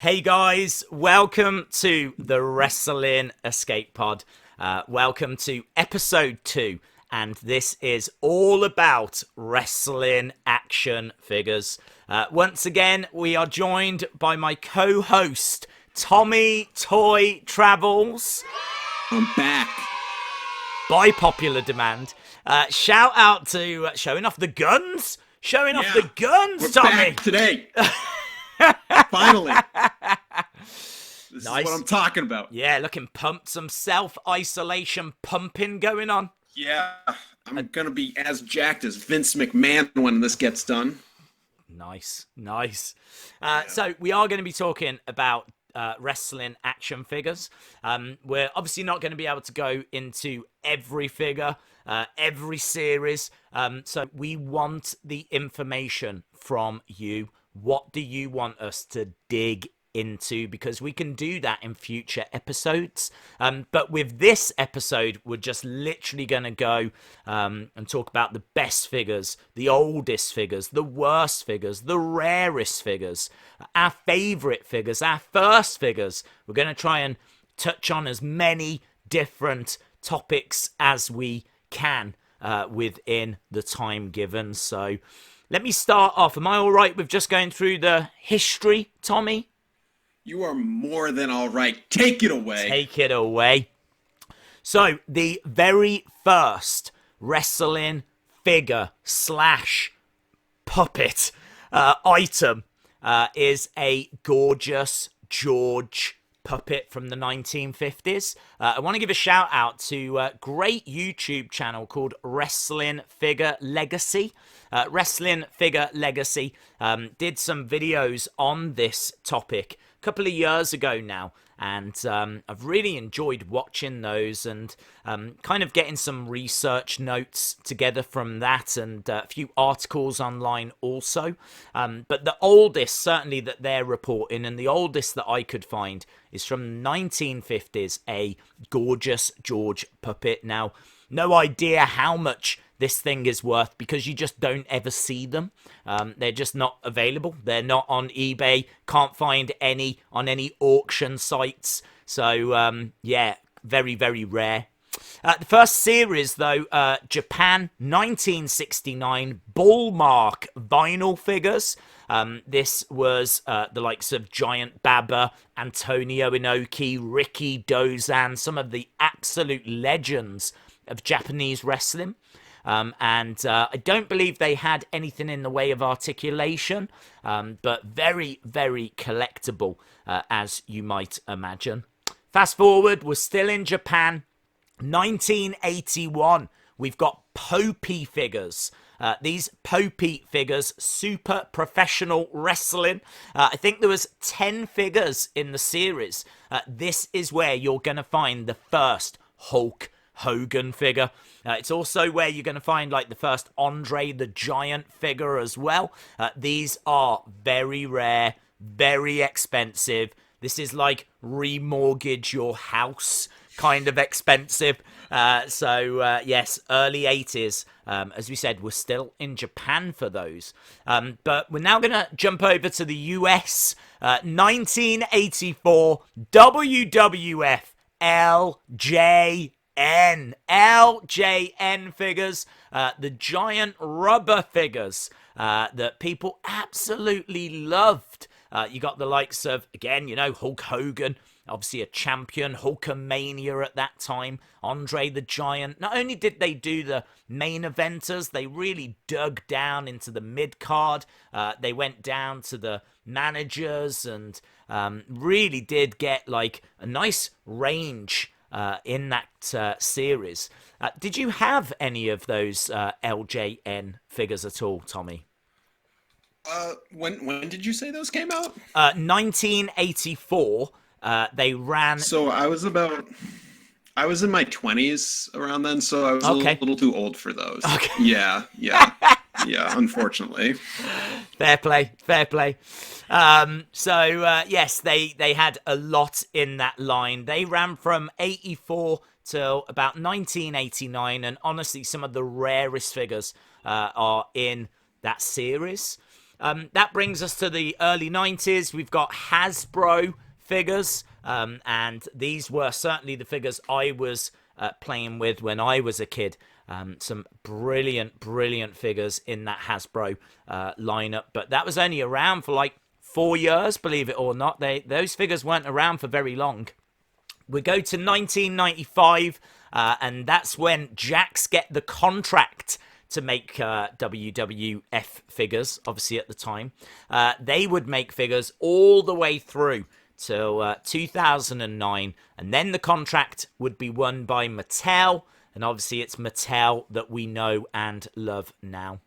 Hey guys, welcome to the Wrestling Escape Pod. Welcome to episode 2, and this is all about wrestling action figures. Once again, we are joined by my co-host, Tommy Toy Travels. I'm back. By popular demand. Shout out to showing off the guns. Showing off the guns, We're Tommy. back today. Finally. This Nice. is what I'm talking about. Yeah, looking pumped. Some self-isolation pumping going on. Yeah. I'm going to be as jacked as Vince McMahon when this gets done. Nice. So we are going to be talking about wrestling action figures. We're obviously not going to be able to go into every figure, every series. So we want the information from you. What do you want us to dig into? Because we can do that in future episodes. But with this episode, we're just literally going to go and talk about the best figures, the oldest figures, the worst figures, the rarest figures, our favorite figures, our first figures. We're going to try and touch on as many different topics as we can within the time given. So let me start off. Am I all right with just going through the history, Tommy? You are more than all right. Take it away. Take it away. So, the very first wrestling figure / puppet item is a gorgeous George puppet from the 1950s. I want to give a shout out to a great YouTube channel called Wrestling Figure Legacy. Wrestling Figure Legacy did some videos on this topic a couple of years ago now, and I've really enjoyed watching those and kind of getting some research notes together from that, and a few articles online also. But the oldest, certainly, that they're reporting, and the oldest that I could find, is from the 1950s, a gorgeous George puppet. Now, no idea how much this thing is worth because you just don't ever see them. They're just not available. They're not on eBay. Can't find any on any auction sites. So, yeah, very, very rare. The first series, though, Japan 1969 Bullmark vinyl figures. This was the likes of Giant Baba, Antonio Inoki, Ricky Dozan, some of the absolute legends of Japanese wrestling. And I don't believe they had anything in the way of articulation, but very, very collectible, as you might imagine. Fast forward, we're still in Japan. 1981, we've got Popey figures. These Popey figures, super professional wrestling. I think there was 10 figures in the series. This is where you're going to find the first Hulk Hogan figure. It's also where you're going to find like the first Andre the Giant figure as well. These are very rare, very expensive. This is like remortgage your house kind of expensive. So yes, early 80s. As we said, we're still in Japan for those. But we're now going to jump over to the US. 1984 WWF LJN figures, the giant rubber figures that people absolutely loved. You got the likes of, again, Hulk Hogan, obviously a champion, Hulkamania at that time, Andre the Giant. Not only did they do the main eventers, they really dug down into the mid-card. They went down to the managers and really did get like a nice range in that series. Did you have any of those LJN figures at all, Tommy? When did you say those came out? 1984. They ran. So I was in my 20s around then, so I was a little too old for those. Okay. Yeah, unfortunately. Fair play. Yes, they had a lot in that line. They ran from 84 till about 1989, and honestly, some of the rarest figures are in that series. That brings us to the early 90s. We've got Hasbro figures, and these were certainly the figures I was playing with when I was a kid. Some brilliant figures in that Hasbro lineup, but that was only around for like 4 years, believe it or not. Those figures weren't around for very long. We go to 1995, and that's when Jakks get the contract to make WWF figures, obviously at the time. They would make figures all the way through till 2009, and then the contract would be won by Mattel, and obviously it's Mattel that we know and love now.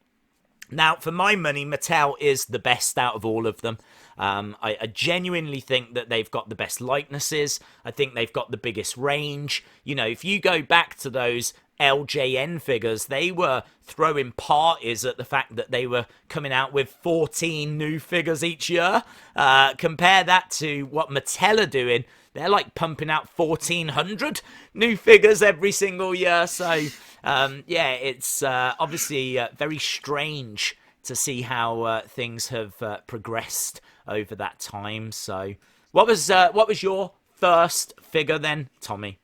Now, for my money, Mattel is the best out of all of them. I genuinely think that they've got the best likenesses. I think they've got the biggest range. You know, if you go back to those LJN figures, they were throwing parties at the fact that they were coming out with 14 new figures each year. Compare that to what Mattel are doing. They're like pumping out 1,400 new figures every single year. So, yeah, it's obviously very strange to see how things have progressed over that time. So, what was your first figure then, Tommy?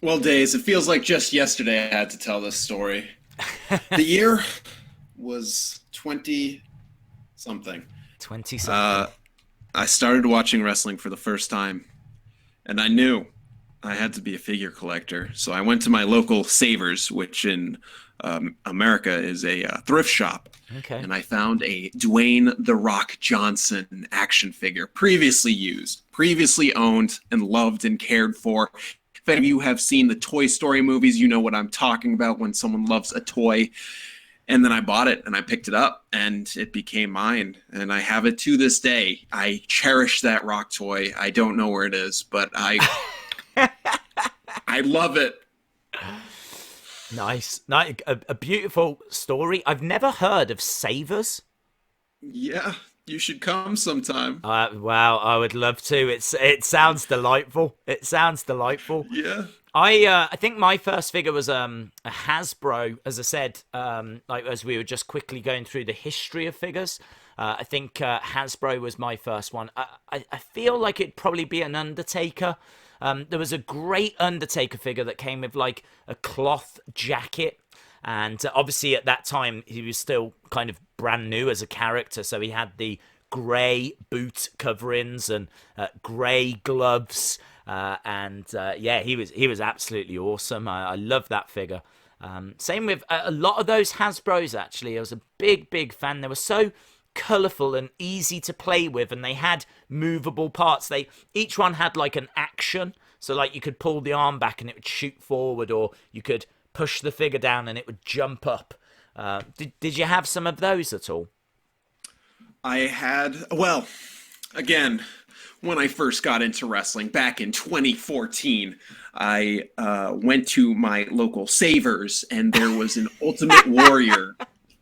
Well, Daze, it feels like just yesterday I had to tell this story. The year was 20-something. 20-something. I started watching wrestling for the first time, and I knew I had to be a figure collector. So I went to my local Savers, which in America is a thrift shop. Okay. And I found a Dwayne "The Rock" Johnson action figure, previously used, previously owned, and loved and cared for. If any of you have seen the Toy Story movies, you know what I'm talking about when someone loves a toy. And then I bought it and I picked it up and it became mine. And I have it to this day. I cherish that Rock toy. I don't know where it is, but I love it. Nice. A beautiful story. I've never heard of Savers. Yeah, you should come sometime. Wow, I would love to. It sounds delightful. It sounds delightful. Yeah. I think my first figure was a Hasbro, as I said, like as we were just quickly going through the history of figures. I think Hasbro was my first one. I feel like it'd probably be an Undertaker. There was a great Undertaker figure that came with like a cloth jacket. And obviously at that time, he was still kind of brand new as a character. So he had the grey boot coverings and grey gloves. Yeah, he was absolutely awesome. I love that figure. Same with a lot of those Hasbros, actually. I was a big fan. They were so colourful and easy to play with, and they had movable parts. Each one had like an action. So like you could pull the arm back and it would shoot forward, or you could push the figure down and it would jump up. Did you have some of those at all? I had, well, again, when I first got into wrestling back in 2014, I went to my local Savers and there was an Ultimate Warrior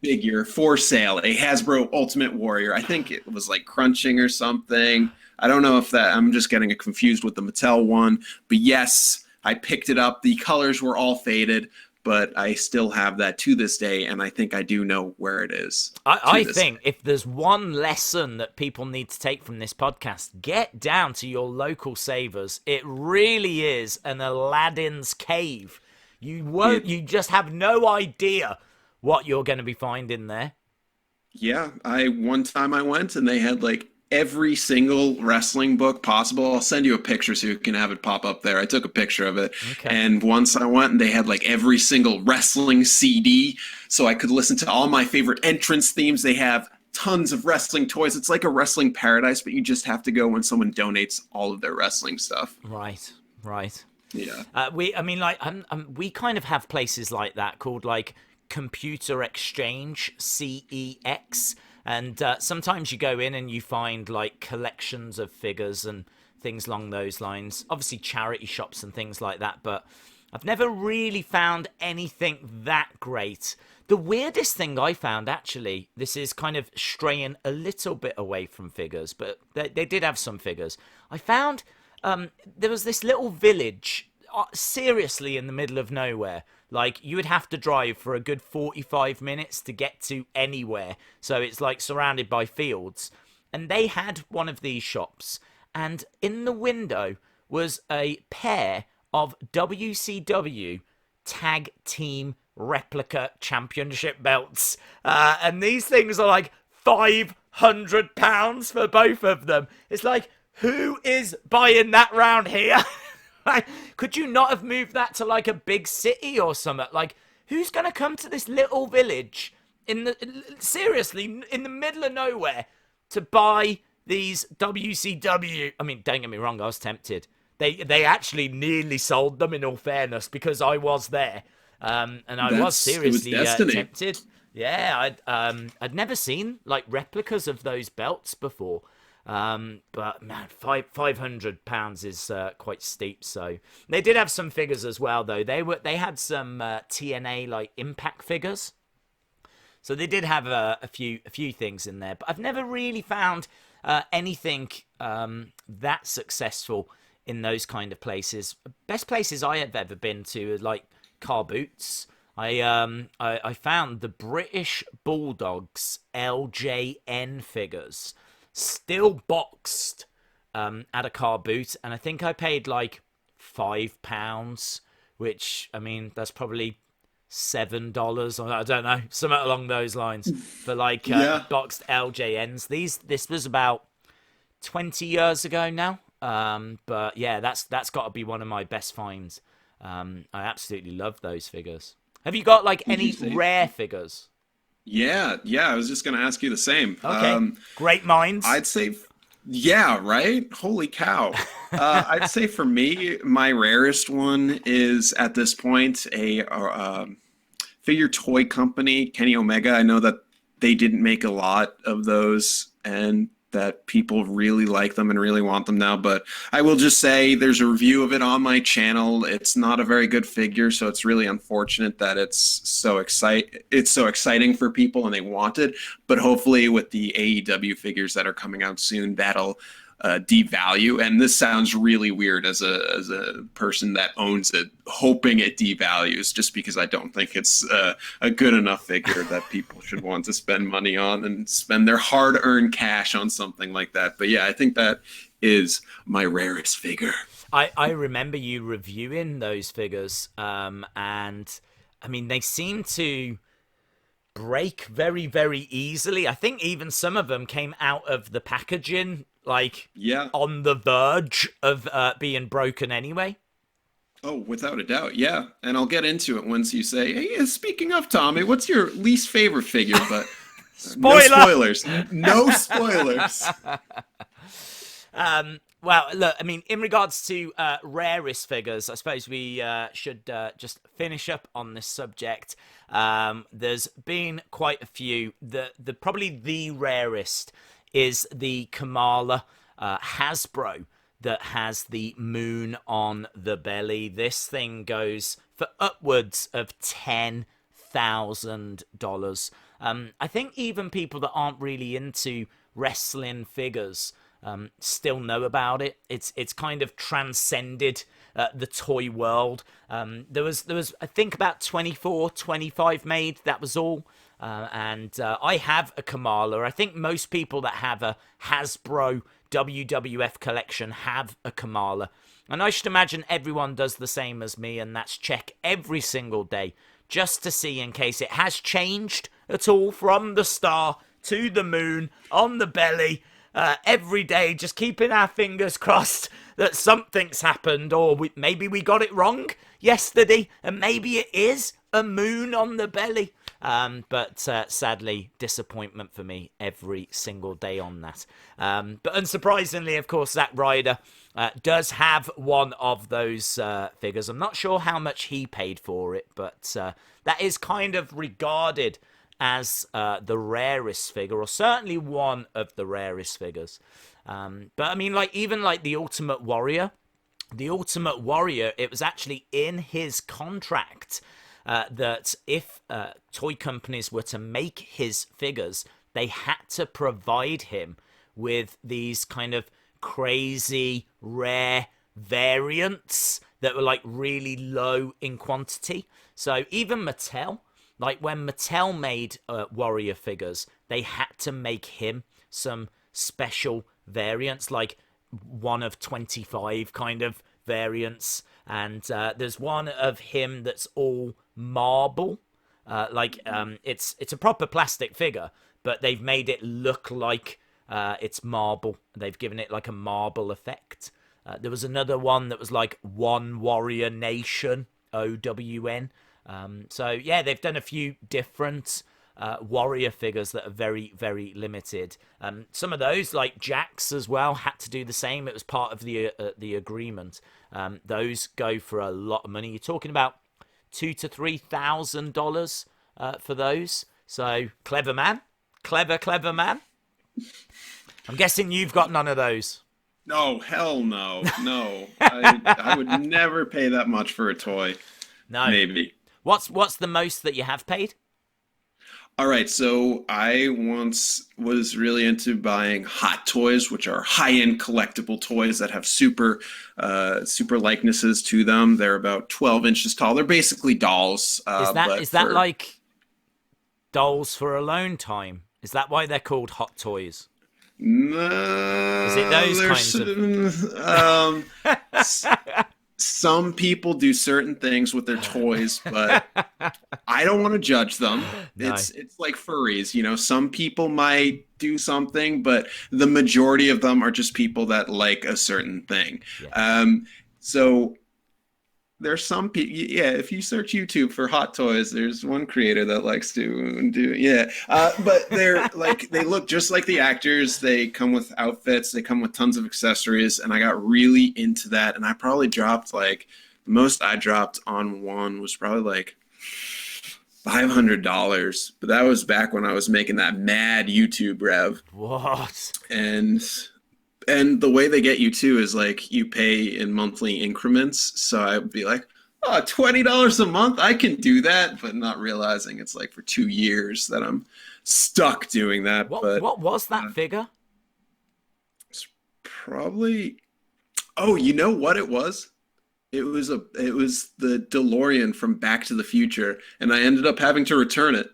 figure for sale, a Hasbro Ultimate Warrior. I think it was like crunching or something. I don't know if I'm just getting it confused with the Mattel one, but yes, I picked it up. The colors were all faded, but I still have that to this day, and I think I do know where it is. I think if there's one lesson that people need to take from this podcast, get down to your local Savers. It really is an Aladdin's cave. You just have no idea what you're going to be finding there. Yeah, one time I went and they had like every single wrestling book possible. I'll send you a picture so you can have it pop up there. I took a picture of it. Okay. And once I went and they had like every single wrestling CD so I could listen to all my favorite entrance themes. They have tons of wrestling toys. It's like a wrestling paradise, but you just have to go when someone donates all of their wrestling stuff. Right. Yeah. We kind of have places like that called like Computer Exchange, CEX. And sometimes you go in and you find like collections of figures and things along those lines. Obviously charity shops and things like that, but I've never really found anything that great. The weirdest thing I found, actually, this is kind of straying a little bit away from figures, but they did have some figures. I found there was this little village, seriously in the middle of nowhere, Like, you would have to drive for a good 45 minutes to get to anywhere. So it's like surrounded by fields. And they had one of these shops. And in the window was a pair of WCW Tag Team Replica Championship belts. And these things are like £500 for both of them. It's like, who is buying that round here? Could you not have moved that to like a big city or something? Like, who's going to come to this little village seriously, in the middle of nowhere to buy these WCW? I mean, don't get me wrong, I was tempted. They actually nearly sold them, in all fairness, because I was there. And I was seriously tempted. Yeah, I'd never seen like replicas of those belts before. But man, £500 is quite steep. So they did have some figures as well, though. They had some TNA like Impact figures. So they did have a few things in there, but I've never really found anything that successful in those kind of places. Best places I have ever been to are like car boots. I found the British Bulldogs LJN figures still boxed at a car boot, and I think I paid like £5, which, I mean, that's probably $7, or I don't know, something along those lines, for like boxed LJNs. This was about 20 years ago now. But yeah, that's got to be one of my best finds. I absolutely love those figures. Have you got like any rare figures? Yeah, I was just gonna ask you the same. Okay, great minds. I'd say, yeah, right? Holy cow. I'd say for me, my rarest one is at this point a figure toy company, Kenny Omega. I know that they didn't make a lot of those, and that people really like them and really want them now, but I will just say there's a review of it on my channel. It's not a very good figure, so it's really unfortunate that it's so exciting for people and they want it, but hopefully with the AEW figures that are coming out soon, that'll devalue. And this sounds really weird as a person that owns it, hoping it devalues, just because I don't think it's a good enough figure that people should want to spend money on and spend their hard-earned cash on something like that. But yeah, I think that is my rarest figure. I remember you reviewing those figures, and I mean, they seem to break very, very easily. I think even some of them came out of the packaging like on the verge of being broken anyway. Oh, without a doubt, yeah. And I'll get into it once you say, hey, speaking of Tommy, what's your least favorite figure? But no spoilers. No spoilers. Well, look, I mean, in regards to rarest figures, I suppose we should just finish up on this subject. There's been quite a few. The probably the rarest is the Kamala Hasbro that has the moon on the belly. This thing goes for upwards of $10,000. I think even people that aren't really into wrestling figures still know about it. It's kind of transcended the toy world. There was I think about 24, 25 made. That was all. And I have a Kamala. I think most people that have a Hasbro WWF collection have a Kamala. And I should imagine everyone does the same as me, and that's check every single day just to see in case it has changed at all from the star to the moon on the belly. Every day, just keeping our fingers crossed that something's happened, or maybe we got it wrong yesterday, and maybe it is a moon on the belly. But sadly, disappointment for me every single day on that. But unsurprisingly, of course, Zack Ryder does have one of those figures. I'm not sure how much he paid for it, but that is kind of regarded as the rarest figure, or certainly one of the rarest figures. But I mean, like, even like the Ultimate Warrior, it was actually in his contract that if toy companies were to make his figures, they had to provide him with these kind of crazy, rare, variants that were like really low in quantity. So even Mattel, like when Mattel made Warrior figures, they had to make him some special variants, like one of 25 kind of variants. And there's one of him that's all marble. It's a proper plastic figure, but they've made it look like it's marble. They've given it like a marble effect. There was another one that was like One Warrior Nation, OWN. So yeah, they've done a few different warrior figures that are very, very limited. Some of those, like Jakks as well, had to do the same. It was part of the agreement. Those go for a lot of money. You're talking about $2,000 to $3,000 for those. So clever man, clever man. I'm guessing you've got none of those. No, hell no, no. I would never pay that much for a toy. No. Maybe. What's the most that you have paid? All right, so I once was really into buying hot toys, which are high-end collectible toys that have super likenesses to them. They're about 12 inches tall. They're basically dolls. Is that like dolls for alone time? Is that why they're called hot toys? No. Is it those kinds of... Some people do certain things with their toys, but I don't want to judge them. No. It's like furries, you know. Some people might do something, but the majority of them are just people that like a certain thing. Yeah. So there's some people. Yeah, if you search YouTube for hot toys, there's one creator that likes to do. Yeah, but they're like they look just like the actors. They come with outfits. They come with tons of accessories, and I got really into that. And I probably dropped like the most I dropped on one was probably like $500. But that was back when I was making that mad YouTube rev. What? And the way they get you too is like you pay in monthly increments. So I would be like, oh, $20 a month, I can do that, but not realizing it's like for 2 years that I'm stuck doing that. What was that figure? It's probably, oh, you know what it was? It was the DeLorean from Back to the Future, and I ended up having to return it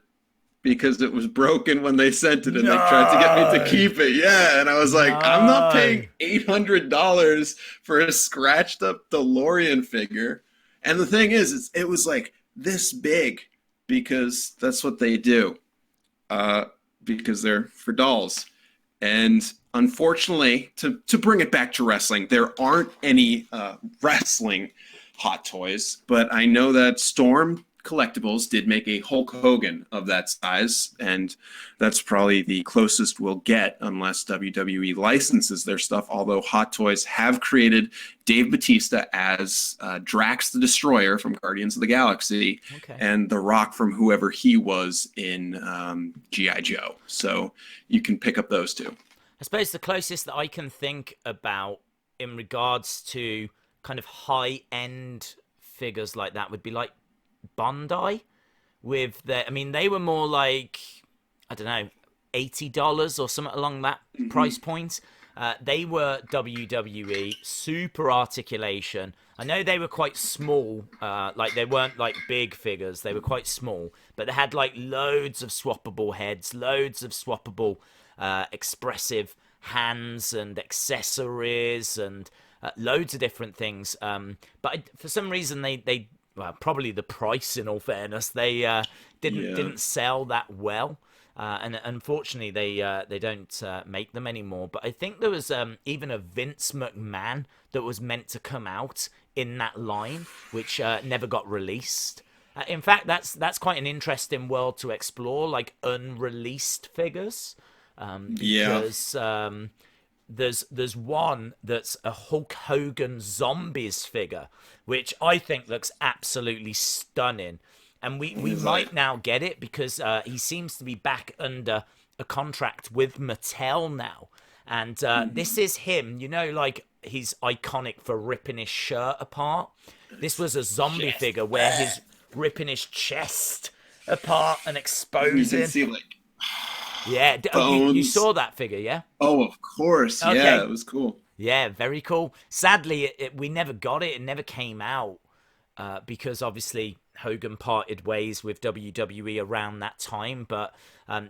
because it was broken when they sent it, and they tried to get me to keep it. Yeah, and I was like, I'm not paying $800 for a scratched up DeLorean figure. And the thing is, it was like this big because that's what they do, because they're for dolls. And unfortunately, to bring it back to wrestling, there aren't any wrestling hot toys, but I know that Storm Collectibles did make a Hulk Hogan of that size, and that's probably the closest we'll get unless WWE licenses their stuff, although Hot Toys have created Dave Bautista as Drax the Destroyer from Guardians of the Galaxy, and The Rock from whoever he was in G.I. Joe. So you can pick up those two. I suppose the closest that I can think about in regards to kind of high-end figures like that would be like Bandai with their, I mean, they were more like, I don't know, $80 or something along that price point. They were WWE, super articulation. I know they were quite small, like they weren't like big figures, they were quite small, but they had like loads of swappable heads, loads of swappable expressive hands and accessories and loads of different things. But for some reason they well, probably the price, in all fairness, they didn't sell that well, and unfortunately they don't make them anymore. But I think there was even a Vince McMahon that was meant to come out in that line, which never got released. In fact, that's quite an interesting world to explore, like unreleased figures, because there's one that's a Hulk Hogan Zombies figure, which I think looks absolutely stunning. And we might now get it because he seems to be back under a contract with Mattel now. And this is him, you know, like he's iconic for ripping his shirt apart. This was a zombie figure where he's ripping his chest apart and exposing. You can see, like, yeah, you saw that figure, yeah? Oh, of course. Okay. Yeah, it was cool. Yeah, very cool. Sadly, we never got it. It never came out because obviously Hogan parted ways with WWE around that time. But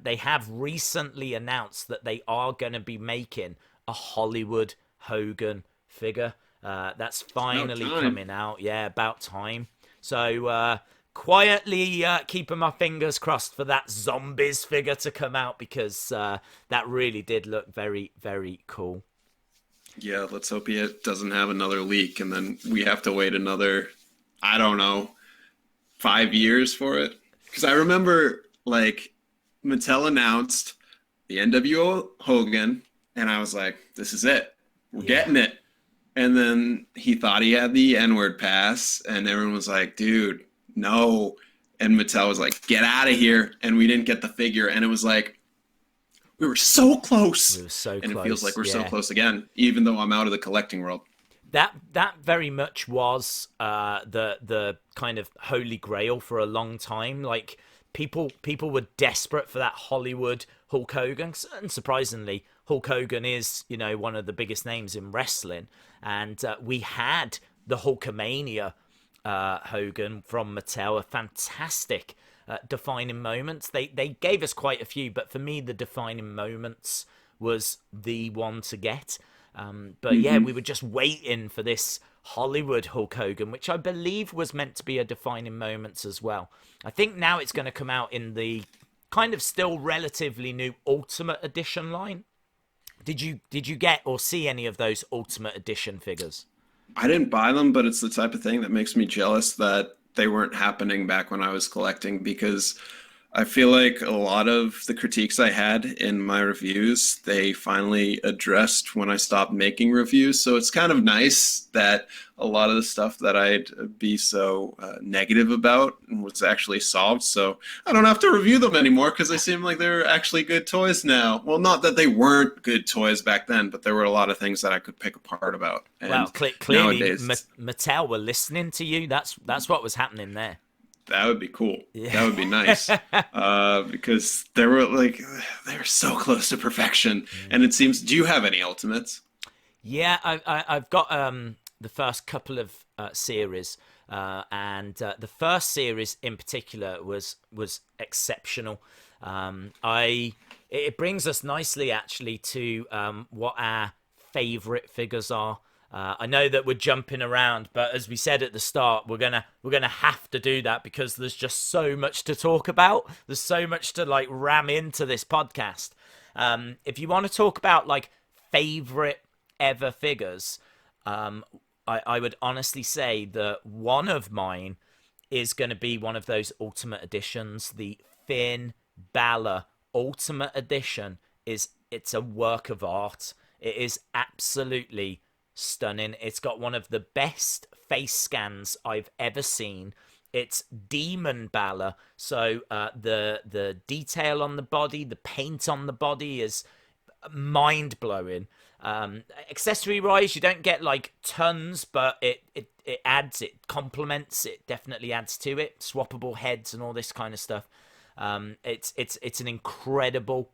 they have recently announced that they are going to be making a Hollywood Hogan figure. That's About finally time. coming out. Yeah, about time. So quietly keeping my fingers crossed for that zombies figure to come out because that really did look very, very cool. Yeah, let's hope he doesn't have another leak, and then we have to wait another, I don't know, 5 years for it. Because I remember, like, Mattel announced the NWO Hogan, and I was like, this is it. We're Yeah. getting it. And then he thought he had the N-word pass, and everyone was like, dude, no. And Mattel was like, get out of here. And we didn't get the figure. And it was like, we were so close. We were so And close. it feels like we're so yeah. close again, even though I'm out of the collecting world. That very much was the kind of holy grail for a long time. Like people were desperate for that Hollywood Hulk Hogan, and surprisingly, Hulk Hogan is one of the biggest names in wrestling, and we had the Hulkamania Hogan from Mattel, a fantastic defining moments. They gave us quite a few, but for me, the defining moments was the one to get. But yeah, we were just waiting for this Hollywood Hulk Hogan, which I believe was meant to be a defining moments as well. I think now it's going to come out in the kind of still relatively new Ultimate Edition line. Did you get or see any of those Ultimate Edition figures? I didn't buy them, but it's the type of thing that makes me jealous that they weren't happening back when I was collecting because I feel like a lot of the critiques I had in my reviews, they finally addressed when I stopped making reviews. So it's kind of nice that a lot of the stuff that I'd be so negative about was actually solved. So I don't have to review them anymore because they seem like they're actually good toys now. Well, not that they weren't good toys back then, but there were a lot of things that I could pick apart about. And Well, clearly nowadays, Mattel were listening to you. That's what was happening there. that would be cool. Yeah. That would be nice. Because they were so close to perfection. And it seems, do you have any ultimates? Yeah, I've got the first couple of series, and the first series in particular was exceptional. It brings us nicely actually to what our favourite figures are. I know that we're jumping around, but as we said at the start, we're gonna have to do that because there's just so much to talk about. There's so much to like ram into this podcast. If you want to talk about like favorite ever figures, I would honestly say that one of mine is going to be one of those Ultimate Editions. The Finn Balor Ultimate Edition it's a work of art. It is absolutely stunning. It's got one of the best face scans I've ever seen. It's Demon Balor, so the detail on the body, the paint on the body is mind blowing. Accessory wise, you don't get like tons, but it adds, it complements, it definitely adds to it. Swappable heads and all this kind of stuff. It's an incredible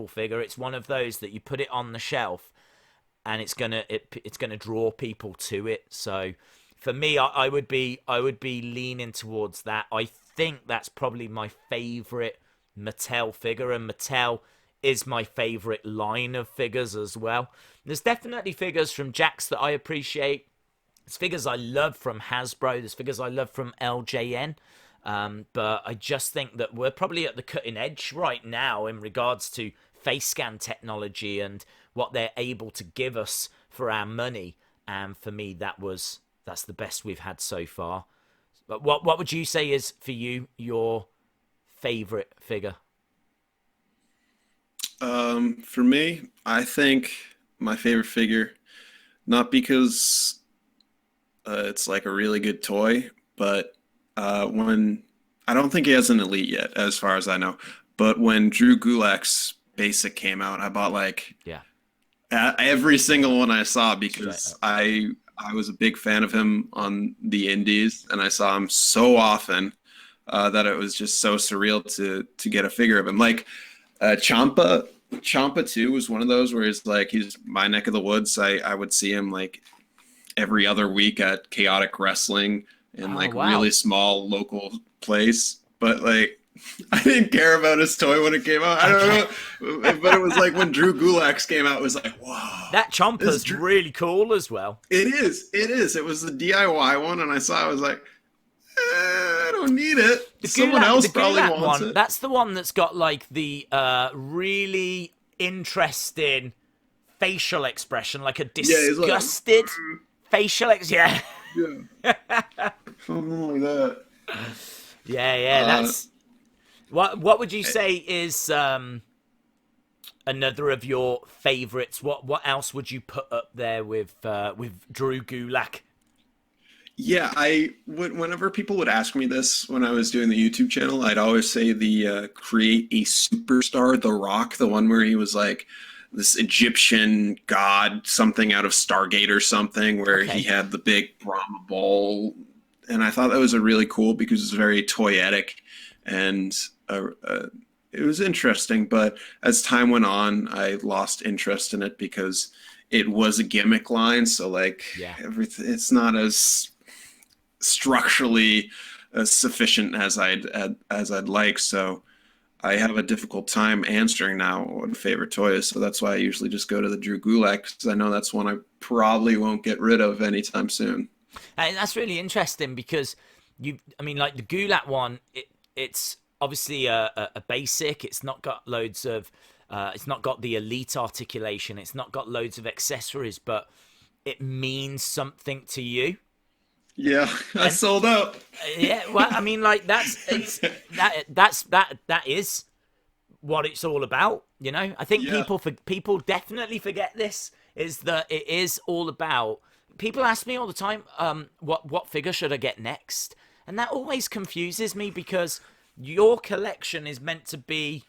figure. It's one of those that you put it on the shelf and it's gonna draw people to it. So for me, I would be leaning towards that. I think that's probably my favorite Mattel figure, and Mattel is my favorite line of figures as well. There's definitely figures from Jakks that I appreciate. There's figures I love from Hasbro. There's figures I love from LJN. But I just think that we're probably at the cutting edge right now in regards to face scan technology and what they're able to give us for our money. And for me, that's the best we've had so far. But what would you say is for you your favorite figure? For me, I think my favorite figure, not because it's like a really good toy, but when I don't think he has an elite yet, as far as I know. But when Drew Gulak's basic came out, I bought like Yeah. every single one I saw because I was a big fan of him on the Indies, and I saw him so often that it was just so surreal to get a figure of him. Like Champa Champa too was one of those where he's my neck of the woods. I would see him like every other week at Chaotic Wrestling in Oh, like wow. really small local place. But like I didn't care about his toy when it came out. I don't know. But it was like when Drew Gulak's came out, it was like, wow. That Chompa's really cool as well. It is. It is. It was the DIY one, and I saw it, I was like, I don't need it. Someone else probably wants it. That's the one that's got like the really interesting facial expression, like a disgusted facial expression. Yeah. Something like that. Yeah, that's what would you say is another of your favorites? What else would you put up there with Drew Gulak? Yeah, whenever people would ask me this when I was doing the YouTube channel, I'd always say the create a superstar, The Rock, the one where he was like this Egyptian god, something out of Stargate or something, where he had the big Brahma bowl. And I thought that was a really cool because it's very toyetic and it was interesting. But as time went on, I lost interest in it because it was a gimmick line. So like everything, it's not as structurally sufficient as I'd like. So I have a difficult time answering now what a favorite toy is. So that's why I usually just go to the Drew Gulak, because I know that's one I probably won't get rid of anytime soon. And that's really interesting because like the Gulak one, it's obviously a basic. It's not got loads of, it's not got the elite articulation. It's not got loads of accessories, but it means something to you. Yeah, I sold out. Yeah, well, I mean, like that is what it's all about. You know, I think people definitely forget this, is that it is all about. People ask me all the time, what figure should I get next? And that always confuses me because your collection is meant to be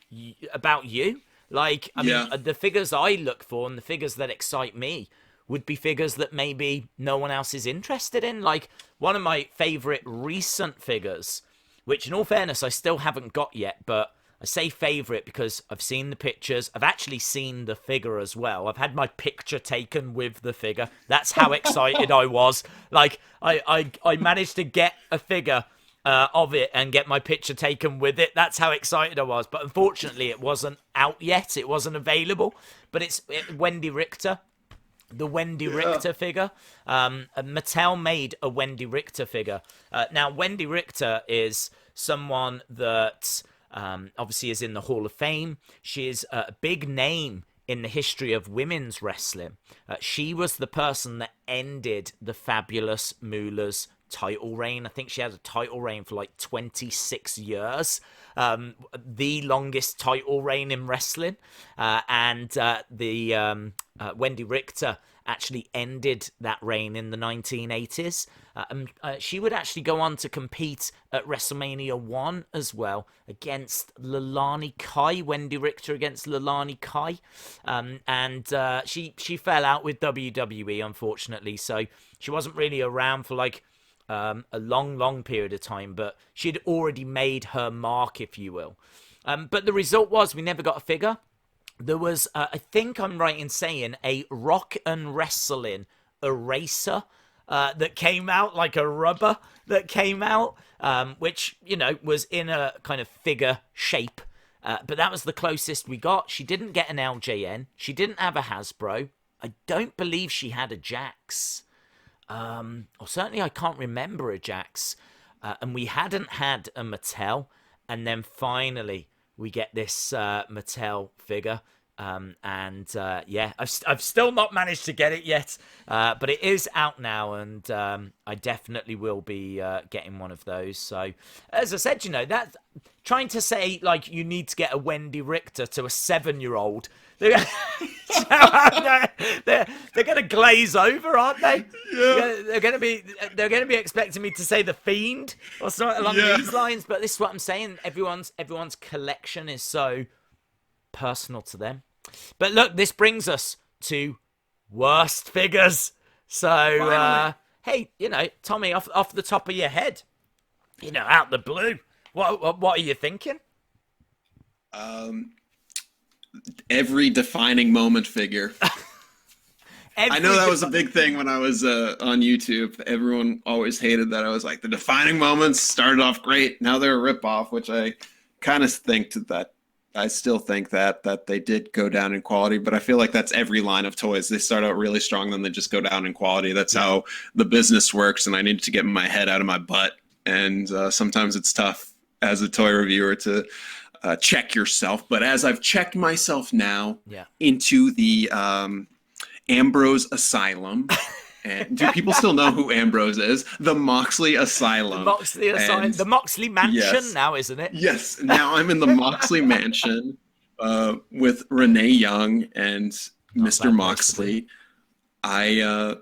about you. Like, I mean, the figures I look for and the figures that excite me would be figures that maybe no one else is interested in. Like, one of my favorite recent figures, which in all fairness, I still haven't got yet, but I say favorite because I've seen the pictures. I've actually seen the figure as well. I've had my picture taken with the figure. That's how excited I was. Like, I managed to get a figure of it and get my picture taken with it. That's how excited I was. But unfortunately, it wasn't out yet. It wasn't available. But it's Wendy Richter. The Wendy Richter figure. Mattel made a Wendy Richter figure. Now, Wendy Richter is someone that obviously is in the Hall of Fame. She is a big name in the history of women's wrestling. She was the person that ended the Fabulous Moolah's title reign. I think she had a title reign for like 26 years. The longest title reign in wrestling. And Wendy Richter actually ended that reign in the 1980s. She would actually go on to compete at WrestleMania 1 as well against Leilani Kai. Wendy Richter against Leilani Kai. She fell out with WWE, unfortunately. So she wasn't really around for like a long period of time, but she'd already made her mark, if you will. But the result was we never got a figure. There was, I think I'm right in saying, a Rock and Wrestling eraser that came out, like a rubber that came out, which, you know, was in a kind of figure shape. But that was the closest we got. She didn't get an LJN. She didn't have a Hasbro. I don't believe she had a Jakks. Or certainly I can't remember a Jakks. And we hadn't had a Mattel. And then finally we get this Mattel figure. I've still not managed to get it yet. But it is out now, and I definitely will be getting one of those. So, as I said, you know, that trying to say, like, you need to get a Wendy Richter to a 7-year-old, they're going to glaze over, aren't they? Yeah. They're going to be expecting me to say The Fiend or something along these lines. But this is what I'm saying. Everyone's collection is so personal to them. But look, this brings us to worst figures. So, hey, you know, Tommy, off the top of your head, you know, out the blue, what are you thinking? every defining moment figure. I know that was a big thing when I was on YouTube. Everyone always hated that. I was like, the defining moments started off great. Now they're a ripoff, which I kind of think that I still think that they did go down in quality, but I feel like that's every line of toys. They start out really strong, then they just go down in quality. That's how the business works, and I need to get my head out of my butt. And sometimes it's tough as a toy reviewer to check yourself. But as I've checked myself now into the Ambrose Asylum. And do people still know who Ambrose is? The Moxley Asylum. The Moxley Asylum. And the Moxley Mansion now, isn't it? Yes. Now I'm in the Moxley Mansion with Renee Young and Mr. Moxley. I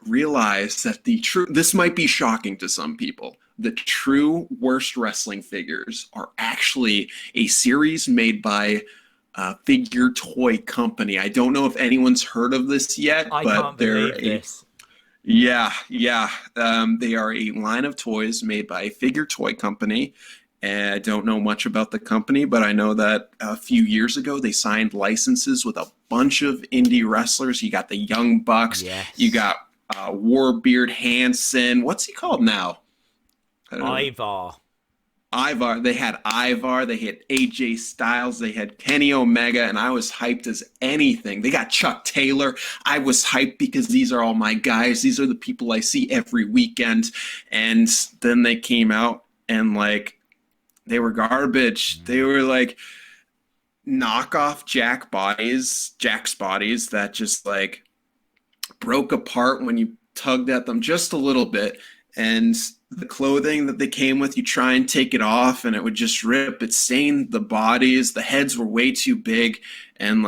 realized that this might be shocking to some people. The true worst wrestling figures are actually a series made by Figure Toy Company. I don't know if anyone's heard of this yet, but they're this. Yeah. They are a line of toys made by Figure Toy Company. And I don't know much about the company, but I know that a few years ago they signed licenses with a bunch of indie wrestlers. You got the Young Bucks. Yes. You got Warbeard Hansen. What's he called now? Ivar. They had Ivar. They had AJ Styles. They had Kenny Omega, and I was hyped as anything. They got Chuck Taylor. I was hyped because these are all my guys. These are the people I see every weekend. And then they came out and they were garbage. They were like knockoff Jakks bodies that just broke apart when you tugged at them just a little bit. And the clothing that they came with, you try and take it off and it would just rip. It stained the bodies. The heads were way too big. And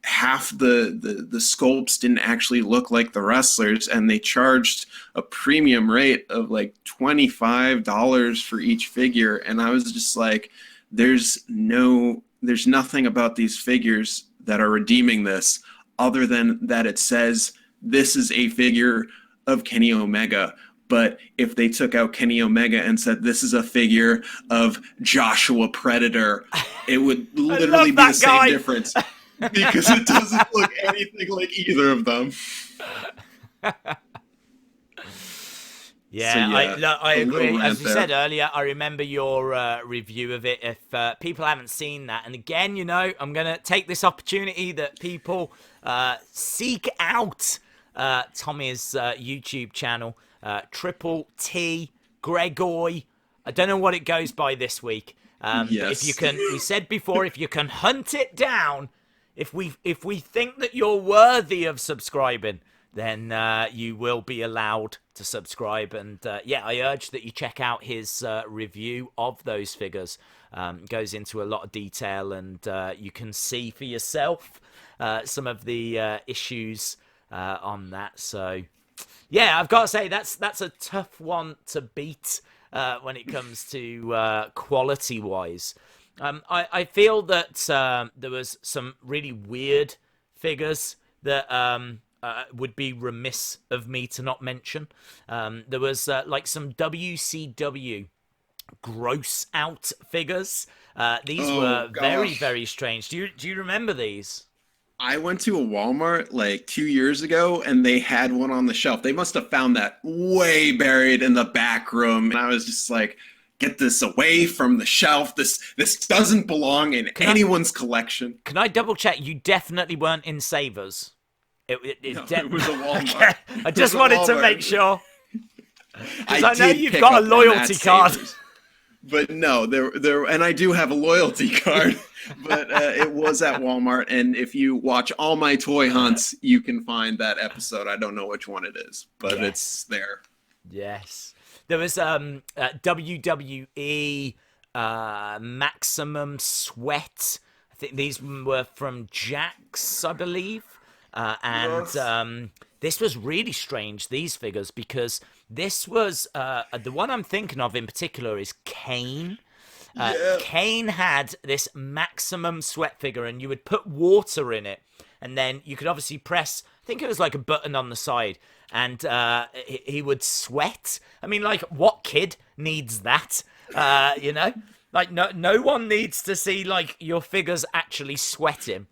half the sculpts didn't actually look like the wrestlers. And they charged a premium rate of $25 for each figure. And I was just like, there's nothing about these figures that are redeeming this other than that it says this is a figure of Kenny Omega. But if they took out Kenny Omega and said this is a figure of Joshua Predator, it would literally be the same difference because it doesn't look anything like either of them. I agree. As you said earlier, I remember your review of it. If people haven't seen that, and again, I'm going to take this opportunity that people seek out Tommy's YouTube channel. Triple T Gregory. I don't know what it goes by this week. But if you can, we said before, if you can hunt it down, if we think that you're worthy of subscribing, then you will be allowed to subscribe. And I urge that you check out his review of those figures. Goes into a lot of detail, and you can see for yourself some of the issues on that. So. Yeah, I've got to say that's a tough one to beat when it comes to quality-wise. I feel that there was some really weird figures that would be remiss of me to not mention. There was some WCW gross out figures. These were very, very strange. Do you remember these? I went to a Walmart 2 years ago and they had one on the shelf. They must have found that way buried in the back room. And I was just like, get this away from the shelf. This doesn't belong in anyone's collection. Can I double check? You definitely weren't in Savers. It was a Walmart. I just wanted to make sure. Because I know you've got a loyalty card. But no, there, and I do have a loyalty card, but it was at Walmart. And if you watch all my toy hunts, you can find that episode. I don't know which one it is, but it's there. Yes. There was WWE Maximum Sweat. I think these were from Jakks, I believe. This was really strange, these figures, because this was the one I'm thinking of in particular is Kane. Kane had this Maximum Sweat figure, and you would put water in it, and then you could obviously press, I think it was like a button on the side, and he would sweat. I mean, what kid needs that? No one needs to see your figures actually sweating.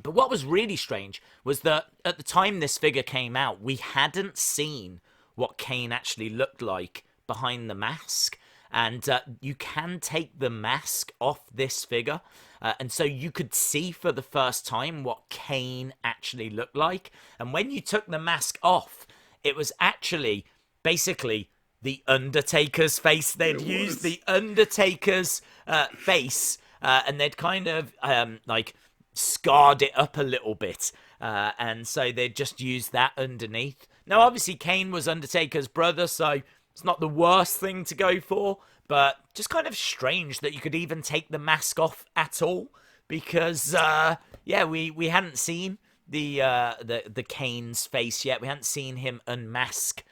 But what was really strange was that at the time this figure came out, we hadn't seen what Kane actually looked like behind the mask. And you can take the mask off this figure. And so you could see for the first time what Kane actually looked like. And when you took the mask off, it was actually basically the Undertaker's face. They'd used the Undertaker's face, and they'd kind of like scarred it up a little bit. And so they'd just used that underneath. Now, obviously, Kane was Undertaker's brother, so it's not the worst thing to go for, but just kind of strange that you could even take the mask off at all, because we hadn't seen the Kane's face yet. We hadn't seen him unmask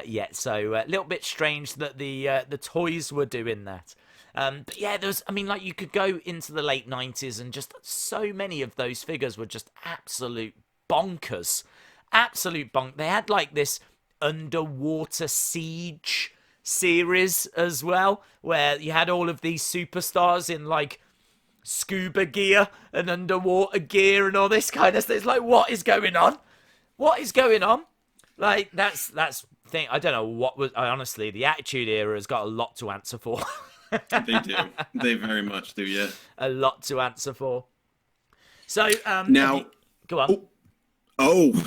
yet, so a little bit strange that the toys were doing that. But yeah, like you could go into the late 90s and just so many of those figures were just absolute bonkers. Absolute bonk. They had like this Underwater Siege series as well, where you had all of these superstars in like scuba gear and underwater gear and all this kind of stuff. It's like, what is going on? What is going on? Like, that's thing. I don't know what was. Honestly, the Attitude Era has got a lot to answer for. They do. They very much do. Yeah. A lot to answer for. So now, go on.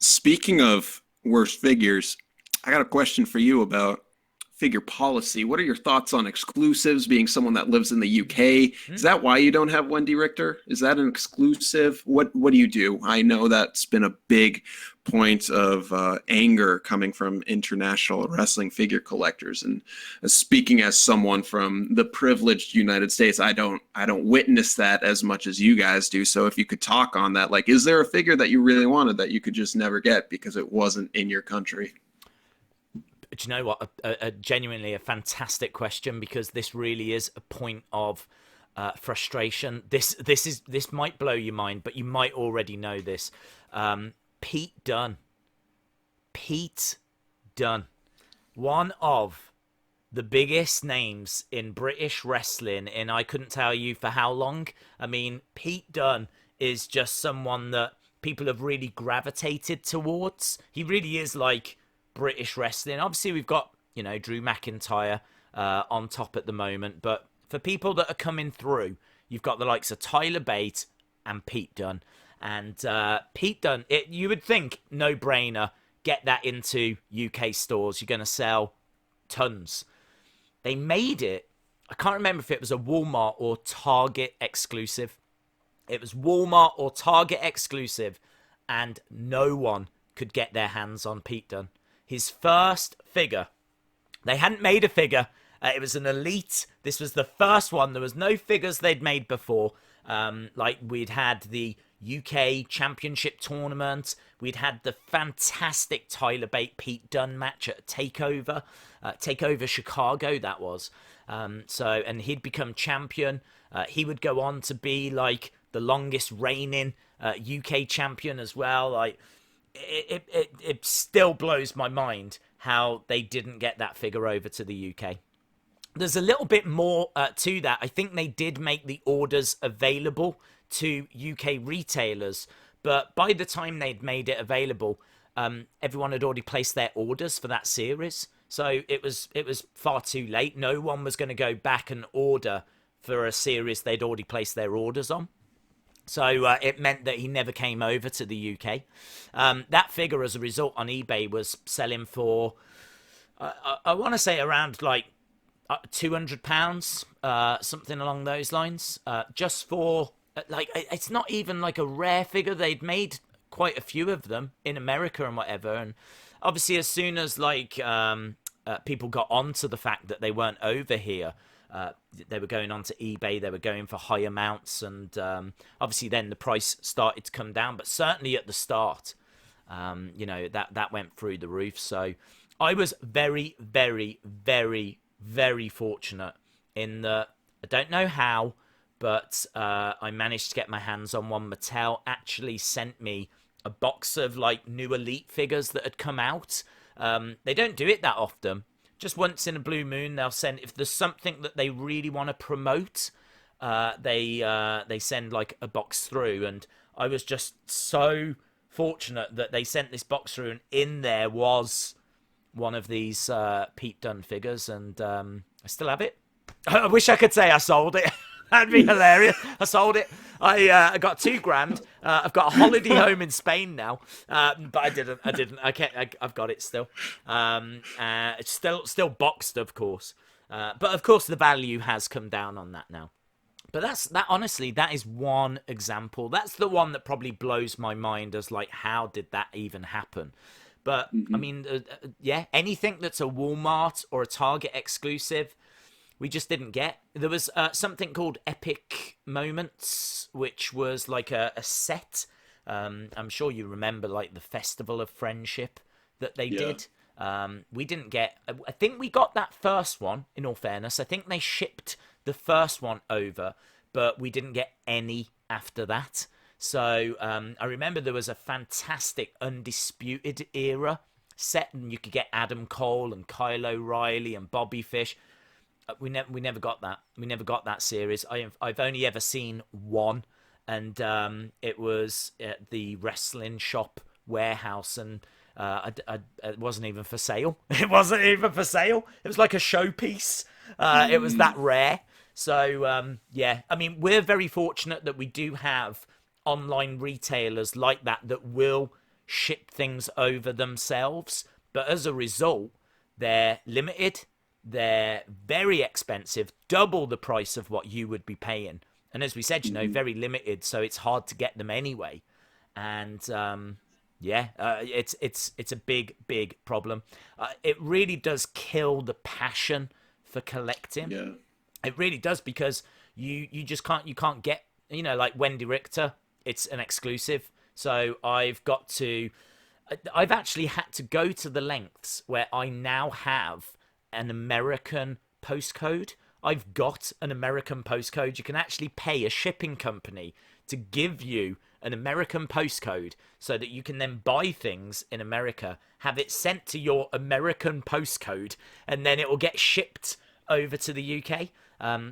Speaking of worst figures, I got a question for you about figure policy. What are your thoughts on exclusives? Being someone that lives in the UK, is that why you don't have Wendy Richter? Is that an exclusive? What do you do? I know that's been a big point of anger coming from international wrestling figure collectors. And speaking as someone from the privileged United States, I don't witness that as much as you guys do. So if you could talk on that, like, is there a figure that you really wanted that you could just never get because it wasn't in your country? Do you know what? A genuinely a fantastic question, because this really is a point of frustration. This might blow your mind, but you might already know this. Pete Dunne, one of the biggest names in British wrestling, and I couldn't tell you for how long. I mean, Pete Dunne is just someone that people have really gravitated towards. He really is like British wrestling. Obviously, we've got, Drew McIntyre on top at the moment, but for people that are coming through, you've got the likes of Tyler Bate and Pete Dunne. And Pete Dunne, you would think, no-brainer, get that into UK stores. You're going to sell tons. They made it, I can't remember if it was a Walmart or Target exclusive. It was Walmart or Target exclusive, and no one could get their hands on Pete Dunne. His first figure. They hadn't made a figure. It was an Elite. This was the first one. There was no figures they'd made before. Like, we'd had the UK Championship Tournament. We'd had the fantastic Tyler Bate Pete Dunne match at Takeover. Takeover Chicago, that was. And he'd become champion. He would go on to be, like, the longest reigning UK champion as well. Like, it still blows my mind how they didn't get that figure over to the UK. There's a little bit more to that. I think they did make the orders available to UK retailers, but by the time they'd made it available, everyone had already placed their orders for that series. So it was far too late. No one was going to go back and order for a series they'd already placed their orders on. So it meant that he never came over to the UK. That figure, as a result, on eBay was selling for, I want to say around like £200, something along those lines. Just for, like, it's not even like a rare figure. They'd made quite a few of them in America and whatever. And obviously, as soon as like people got onto the fact that they weren't over here, they were going onto eBay, they were going for high amounts, and obviously then the price started to come down, but certainly at the start, that went through the roof. So I was very, very, very, very fortunate in that, I don't know how, but I managed to get my hands on one. Mattel actually sent me a box of like new Elite figures that had come out. They don't do it that often. Just once in a blue moon, they'll send, if there's something that they really want to promote, they send like a box through. And I was just so fortunate that they sent this box through, and in there was one of these Pete Dunne figures, and I still have it. I wish I could say I sold it. That'd be hilarious. I sold it. I got $2,000. I've got a holiday home in Spain now, but I didn't. I can't. I've got it still. It's still boxed, of course. But of course, the value has come down on that now. But that. Honestly, that is one example. That's the one that probably blows my mind as like, how did that even happen? But I mean, yeah, anything that's a Walmart or a Target exclusive, we just didn't get. There was something called Epic Moments, which was like a set. I'm sure you remember, like the Festival of Friendship that they did. We didn't get. I think we got that first one. In all fairness, I think they shipped the first one over, but we didn't get any after that. So I remember there was a fantastic Undisputed Era set, and you could get Adam Cole and Kyle O'Reilly and Bobby Fish. We never got that. We never got that series. I've only ever seen one, and it was at the wrestling shop warehouse, and it wasn't even for sale. It wasn't even for sale. It was like a showpiece. It was that rare. So yeah, I mean, we're very fortunate that we do have online retailers like that will ship things over themselves, but as a result, they're limited. They're very expensive, double the price of what you would be paying. And as we said, you know, very limited, so it's hard to get them anyway. And it's a big problem. It really does kill the passion for collecting. Yeah. It really does, because you can't get, you know, like Wendy Richter, it's an exclusive. So I've actually had to go to the lengths where I now have an American postcode. I've got an American postcode. You can actually pay a shipping company to give you an American postcode so that you can then buy things in America, have it sent to your American postcode, and then it will get shipped over to the UK.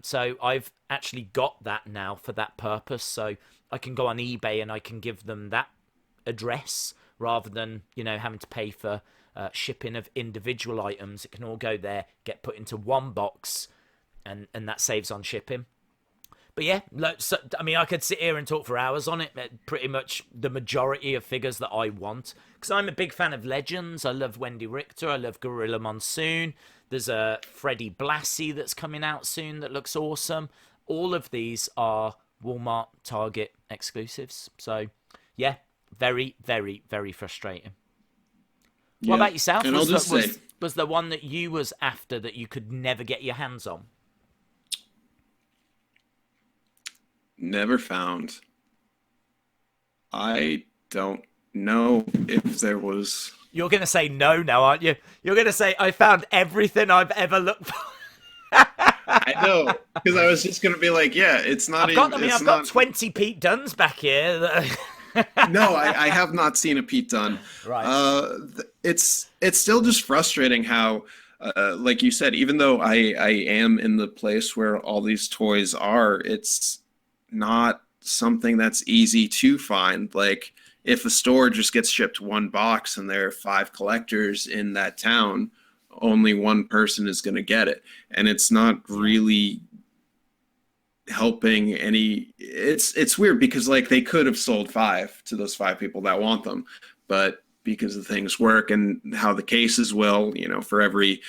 So I've actually got that now for that purpose. So I can go on eBay and I can give them that address rather than, you know, having to pay for shipping of individual items. It can all go there, get put into one box, and that saves on shipping. But yeah, so, I mean, I could sit here and talk for hours on it. Pretty much the majority of figures that I want, because I'm a big fan of Legends. I love Wendy Richter. I love Gorilla Monsoon. There's a Freddie Blassie that's coming out soon that looks awesome. All of these are Walmart, Target exclusives. So yeah, very, very, very frustrating. Yeah. What about yourself? And was the one that you was after that you could never get your hands on? Never found. I don't know if there was. You're going to say no now, aren't you? You're going to say, I found everything I've ever looked for. I know, because I was just going to be like, yeah, it's not. I've got 20 Pete Dunnes back here. No, I have not seen a Pete Dunne. Right. It's still just frustrating how, like you said, even though I am in the place where all these toys are, it's not something that's easy to find. Like, if a store just gets shipped one box and there are 5 collectors in that town, only one person is going to get it. And it's not really helping any. It's weird, because like they could have sold 5 to those 5 people that want them, but because of things work and how the cases will, you know, for every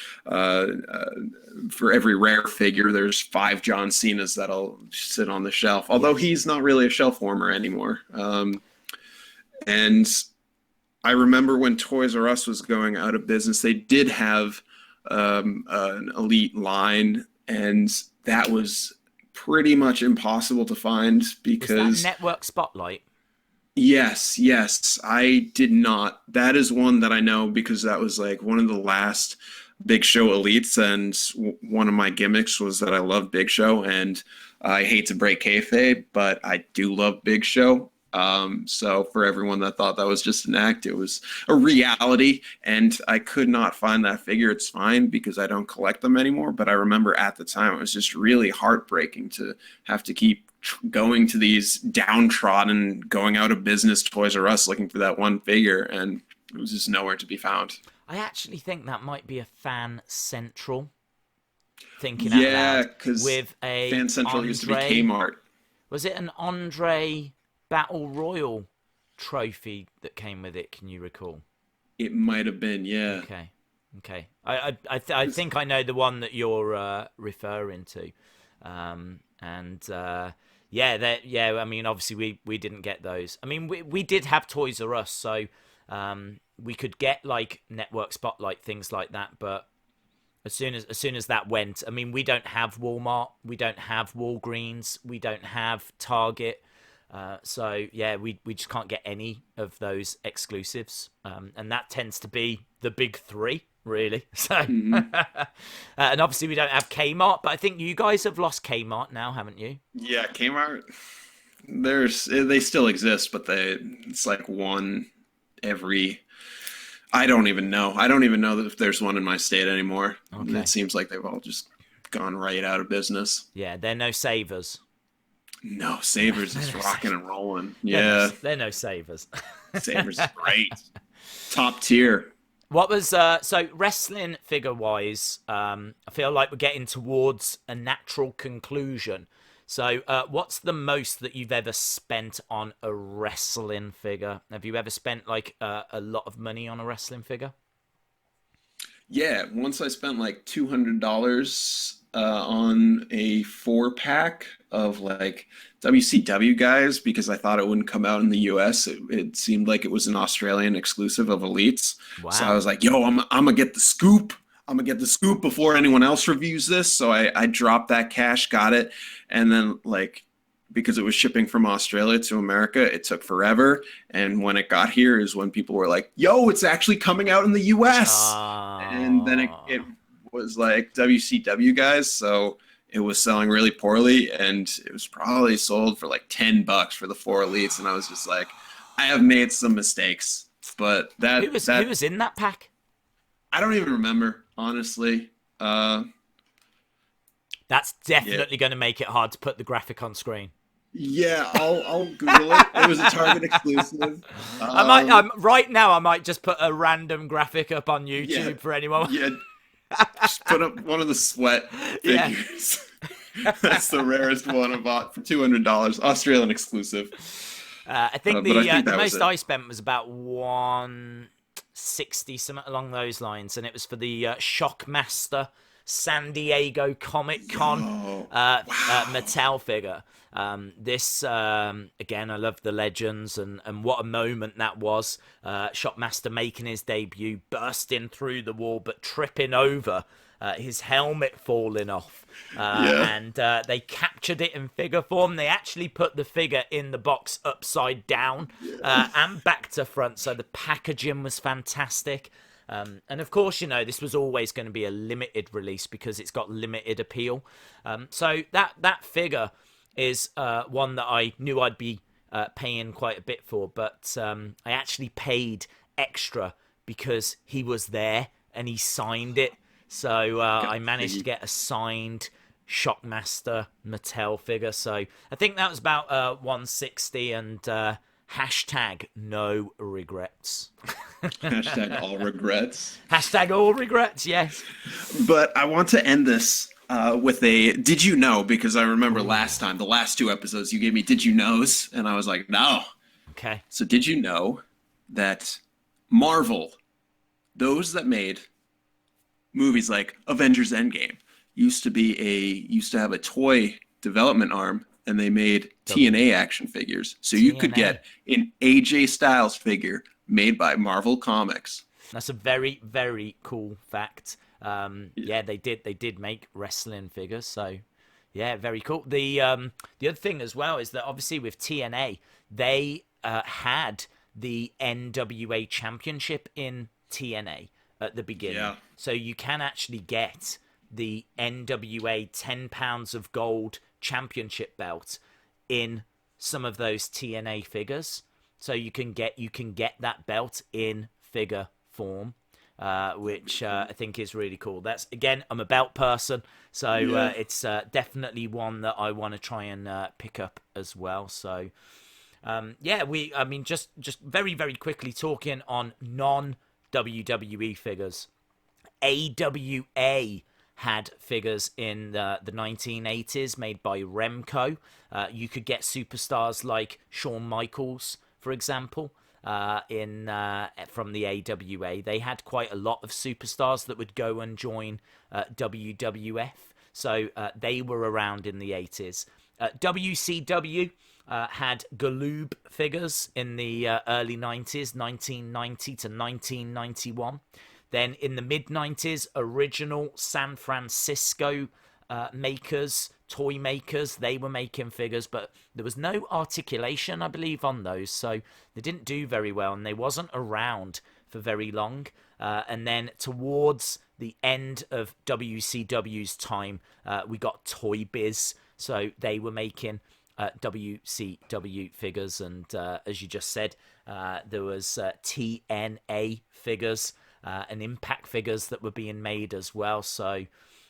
rare figure, there's 5 John Cenas that'll sit on the shelf, although he's not really a shelf warmer anymore. And I remember when Toys R Us was going out of business, they did have an elite line, and that was pretty much impossible to find because... Was that Network Spotlight? Yes. I did not. That is one that I know because that was like one of the last Big Show elites, and one of my gimmicks was that I love Big Show, and I hate to break kayfabe, but I do love Big Show. So for everyone that thought that was just an act, it was a reality, and I could not find that figure. It's fine because I don't collect them anymore, but I remember at the time it was just really heartbreaking to have to keep going to these downtrodden, going out of business Toys R Us looking for that one figure, and it was just nowhere to be found. I actually think that might be a Fan Central, thinking out Yeah, loud, because with a Fan Central used to be Andre. Kmart. Was it an Andre Battle Royal trophy that came with it? Can you recall? It might have been, yeah. Okay. I think I know the one that you're referring to, yeah. I mean, obviously we didn't get those. I mean, we did have Toys R Us, so we could get like Network Spotlight, things like that. But as soon as that went, I mean, we don't have Walmart, we don't have Walgreens, we don't have Target. So yeah, we just can't get any of those exclusives, and that tends to be the big three, really. So, and obviously we don't have Kmart, but I think you guys have lost Kmart now, haven't you? Yeah, Kmart. They still exist, but it's like one every. I don't even know. I don't even know if there's one in my state anymore. Okay. It seems like they've all just gone right out of business. Yeah, they're no savers. No, Savers is rocking and rolling. Yeah, They're no savers. Savers is great. Top tier. What was so wrestling figure wise? I feel like we're getting towards a natural conclusion. So, what's the most that you've ever spent on a wrestling figure? Have you ever spent like a lot of money on a wrestling figure? Yeah, once I spent like $200 on a 4-pack of like WCW guys because I thought it wouldn't come out in the US. It seemed like it was an Australian exclusive of Elites. Wow. So I was like, yo, I'm gonna get the scoop. I'm gonna get the scoop before anyone else reviews this. So I dropped that cash, got it, and then like because it was shipping from Australia to America, it took forever. And when it got here is when people were like, yo, it's actually coming out in the US. And then it was like WCW guys. So it was selling really poorly. And it was probably sold for like $10 for the 4 Elites. And I was just like, I have made some mistakes. But who was in that pack? I don't even remember, honestly. That's definitely going to make it hard to put the graphic on screen. Yeah, I'll Google it. It was a Target exclusive. Right now I might just put a random graphic up on YouTube for anyone. Yeah, just put up one of the sweat figures. Yeah. That's the rarest one I bought for $200, Australian exclusive. I think the most I spent was about 160, something along those lines, and it was for the Shockmaster San Diego Comic Con Mattel figure. This again, I love the legends and what a moment that was. Shockmaster making his debut, bursting through the wall but tripping over, his helmet falling off, and they captured it in figure form. They actually put the figure in the box upside down and back to front, so the packaging was fantastic. And of course, this was always going to be a limited release because it's got limited appeal. So that figure is one that I knew I'd be paying quite a bit for, but I actually paid extra because he was there and he signed it. So I managed to get a signed Shockmaster Mattel figure. So I think that was about 160 and hashtag no regrets. Hashtag all regrets. Hashtag all regrets, yes. But I want to end this with a did you know? Because I remember last time, the last 2 episodes, you gave me did you knows, and I was like, no. Okay. So did you know that Marvel, those that made movies like Avengers Endgame, used to have a toy development arm, and they made TNA action figures. So you could get an AJ Styles figure made by Marvel Comics. That's a very, very cool fact. Yeah, they did make wrestling figures. So, yeah, very cool. The other thing as well is that obviously with TNA, they had the NWA Championship in TNA at the beginning. Yeah. So you can actually get the NWA 10 pounds of gold championship belt in some of those TNA figures. So you can get that belt in figure form. which I think is really cool. That's, again, I'm a belt person, so it's definitely one that I want to try and pick up as well. So I mean, just very, very quickly talking on non-WWE figures. AWA had figures in the 1980s made by Remco. You could get superstars like Shawn Michaels, for example, from the AWA. They had quite a lot of superstars that would go and join WWF. So they were around in the 80s. WCW had Galoob figures in the early 90s, 1990 to 1991. Then in the mid-90s, original San Francisco makers, toy makers, they were making figures, but there was no articulation, I believe, on those, so they didn't do very well, and they wasn't around for very long. And then towards the end of WCW's time, we got Toy Biz, so they were making WCW figures, and as you just said, there was TNA figures, and Impact figures that were being made as well. So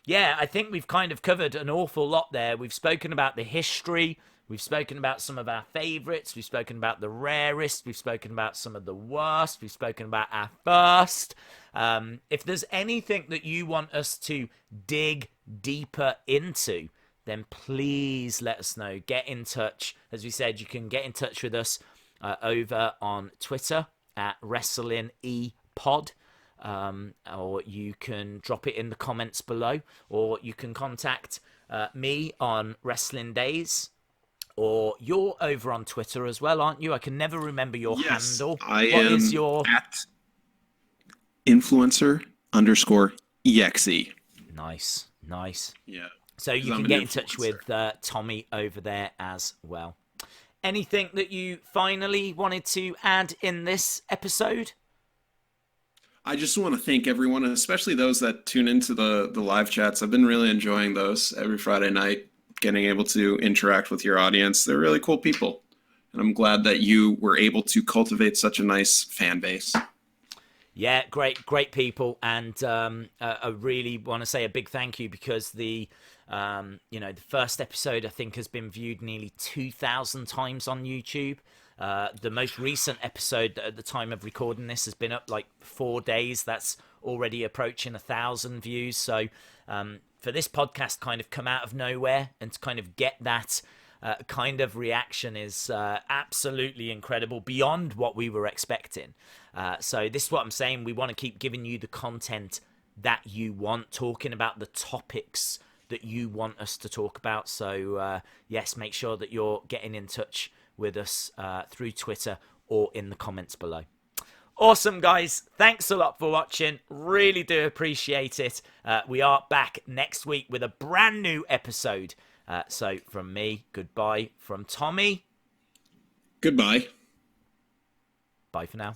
yeah, I think we've kind of covered an awful lot there. We've spoken about the history, we've spoken about some of our favorites, we've spoken about the rarest, we've spoken about some of the worst, we've spoken about our first. If there's anything that you want us to dig deeper into, then please let us know. Get in touch. As we said, you can get in touch with us over on Twitter at WrestlingEPod. Or you can drop it in the comments below, or you can contact me on Wrestling Daze, or you're over on Twitter as well, aren't you? I can never remember your handle. What is your at influencer_exe? Nice. Yeah. So you can get in touch with Tommy over there as well. Anything that you finally wanted to add in this episode? I just want to thank everyone, especially those that tune into the live chats. I've been really enjoying those every Friday night, getting able to interact with your audience. They're really cool people, and I'm glad that you were able to cultivate such a nice fan base. Yeah, great people, and I really want to say a big thank you, because the first episode, I think, has been viewed nearly 2,000 times on YouTube. The most recent episode at the time of recording this has been up like 4 days. That's already approaching 1,000 views. So for this podcast kind of come out of nowhere and to kind of get that kind of reaction is absolutely incredible, beyond what we were expecting. So this is what I'm saying. We want to keep giving you the content that you want, talking about the topics that you want us to talk about. So yes, make sure that you're getting in touch with us through Twitter or in the comments below. Awesome, guys. Thanks a lot for watching. Really do appreciate it. We are back next week with a brand new episode. So from me, goodbye. From Tommy, goodbye. Bye for now.